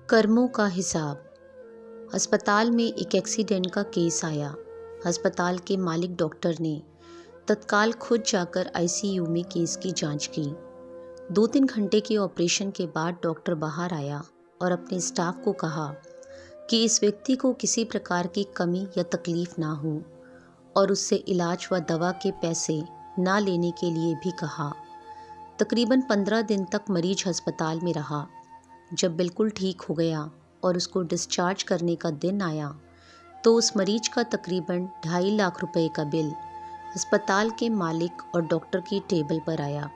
कर्मों का हिसाब। अस्पताल में एक एक्सीडेंट का केस आया। अस्पताल के मालिक डॉक्टर ने तत्काल खुद जाकर आईसीयू में केस की जांच की। 2-3 घंटे के ऑपरेशन के बाद डॉक्टर बाहर आया और अपने स्टाफ को कहा कि इस व्यक्ति को किसी प्रकार की कमी या तकलीफ ना हो और उससे इलाज व दवा के पैसे ना लेने के लिए भी कहा। तकरीबन 15 दिन तक मरीज अस्पताल में रहा। जब बिल्कुल ठीक हो गया और उसको डिस्चार्ज करने का दिन आया तो उस मरीज का तकरीबन 2.5 लाख रुपए का बिल अस्पताल के मालिक और डॉक्टर की टेबल पर आया।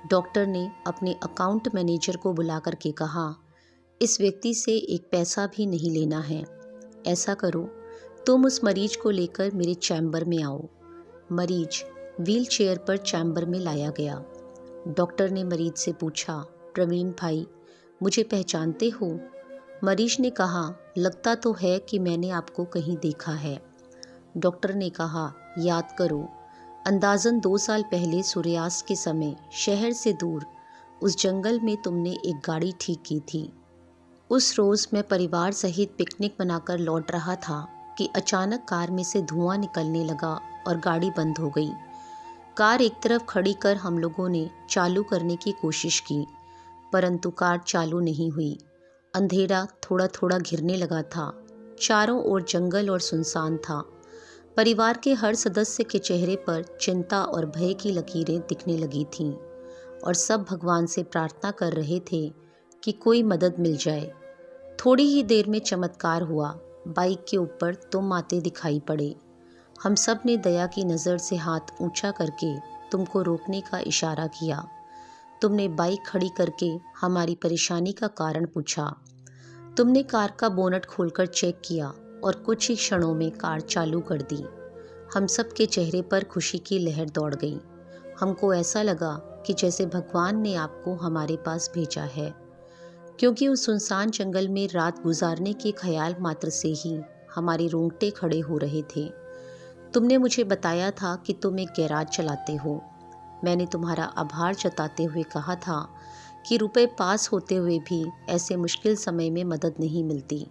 डॉक्टर ने अपने अकाउंट मैनेजर को बुला करके कहा, इस व्यक्ति से एक पैसा भी नहीं लेना है। ऐसा करो, तुम उस मरीज को लेकर मेरे चैम्बर में आओ। मरीज व्हील चेयर पर चैम्बर में लाया गया। डॉक्टर ने मरीज से पूछा, प्रवीण भाई, मुझे पहचानते हो? मरीज ने कहा, लगता तो है कि मैंने आपको कहीं देखा है। डॉक्टर ने कहा, याद करो, अंदाज़न 2 साल पहले सूर्यास्त के समय शहर से दूर उस जंगल में तुमने एक गाड़ी ठीक की थी। उस रोज़ मैं परिवार सहित पिकनिक मनाकर लौट रहा था कि अचानक कार में से धुआं निकलने लगा और गाड़ी बंद हो गई। कार एक तरफ खड़ी कर हम लोगों ने चालू करने की कोशिश की, परंतु कार चालू नहीं हुई। अंधेरा थोड़ा थोड़ा घिरने लगा था। चारों ओर जंगल और सुनसान था। परिवार के हर सदस्य के चेहरे पर चिंता और भय की लकीरें दिखने लगी थीं और सब भगवान से प्रार्थना कर रहे थे कि कोई मदद मिल जाए। थोड़ी ही देर में चमत्कार हुआ। बाइक के ऊपर तुम आते दिखाई पड़े। हम सब ने दया की नज़र से हाथ ऊंचा करके तुमको रोकने का इशारा किया। तुमने बाइक खड़ी करके हमारी परेशानी का कारण पूछा। तुमने कार का बोनट खोलकर चेक किया और कुछ ही क्षणों में कार चालू कर दी। हम सब के चेहरे पर खुशी की लहर दौड़ गई। हमको ऐसा लगा कि जैसे भगवान ने आपको हमारे पास भेजा है, क्योंकि उस सुनसान जंगल में रात गुजारने के ख्याल मात्र से ही हमारे रोंगटे खड़े हो रहे थे। तुमने मुझे बताया था कि तुम एक गैराज चलाते हो। मैंने तुम्हारा आभार जताते हुए कहा था कि रुपए पास होते हुए भी ऐसे मुश्किल समय में मदद नहीं मिलती।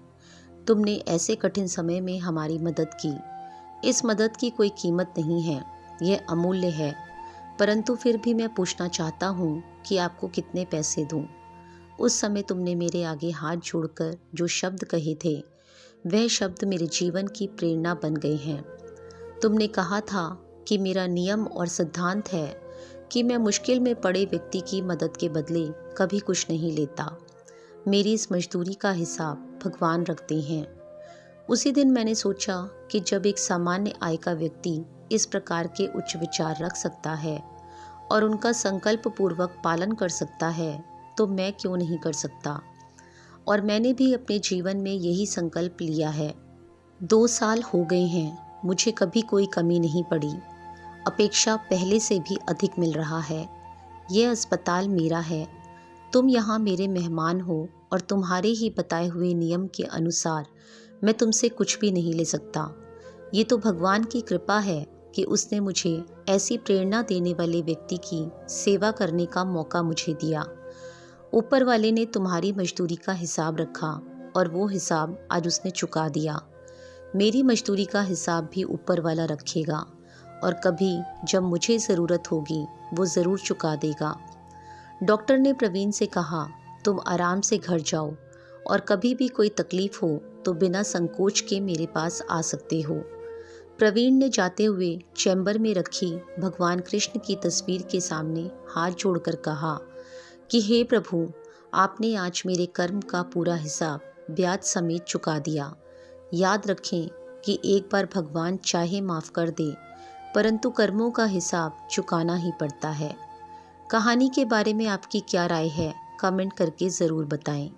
तुमने ऐसे कठिन समय में हमारी मदद की। इस मदद की कोई कीमत नहीं है, यह अमूल्य है, परंतु फिर भी मैं पूछना चाहता हूँ कि आपको कितने पैसे दूँ। उस समय तुमने मेरे आगे हाथ जोड़कर जो शब्द कहे थे, वह शब्द मेरे जीवन की प्रेरणा बन गए हैं। तुमने कहा था कि मेरा नियम और सिद्धांत है कि मैं मुश्किल में पड़े व्यक्ति की मदद के बदले कभी कुछ नहीं लेता। मेरी इस मजदूरी का हिसाब भगवान रखते हैं। उसी दिन मैंने सोचा कि जब एक सामान्य आय का व्यक्ति इस प्रकार के उच्च विचार रख सकता है और उनका संकल्प पूर्वक पालन कर सकता है, तो मैं क्यों नहीं कर सकता। और मैंने भी अपने जीवन में यही संकल्प लिया है। 2 साल हो गए हैं, मुझे कभी कोई कमी नहीं पड़ी। अपेक्षा पहले से भी अधिक मिल रहा है। यह अस्पताल मेरा है। तुम यहाँ मेरे मेहमान हो और तुम्हारे ही बताए हुए नियम के अनुसार मैं तुमसे कुछ भी नहीं ले सकता। ये तो भगवान की कृपा है कि उसने मुझे ऐसी प्रेरणा देने वाले व्यक्ति की सेवा करने का मौका मुझे दिया। ऊपर वाले ने तुम्हारी मजदूरी का हिसाब रखा और वो हिसाब आज उसने चुका दिया। मेरी मजदूरी का हिसाब भी ऊपर वाला रखेगा और कभी जब मुझे ज़रूरत होगी वो ज़रूर चुका देगा। डॉक्टर ने प्रवीण से कहा, तुम आराम से घर जाओ और कभी भी कोई तकलीफ़ हो तो बिना संकोच के मेरे पास आ सकते हो। प्रवीण ने जाते हुए चैम्बर में रखी भगवान कृष्ण की तस्वीर के सामने हाथ जोड़कर कहा कि हे प्रभु, आपने आज मेरे कर्म का पूरा हिसाब ब्याज समेत चुका दिया। याद रखें कि एक बार भगवान चाहे माफ़ कर दे, परंतु कर्मों का हिसाब चुकाना ही पड़ता है। कहानी के बारे में आपकी क्या राय है, कमेंट करके ज़रूर बताएं।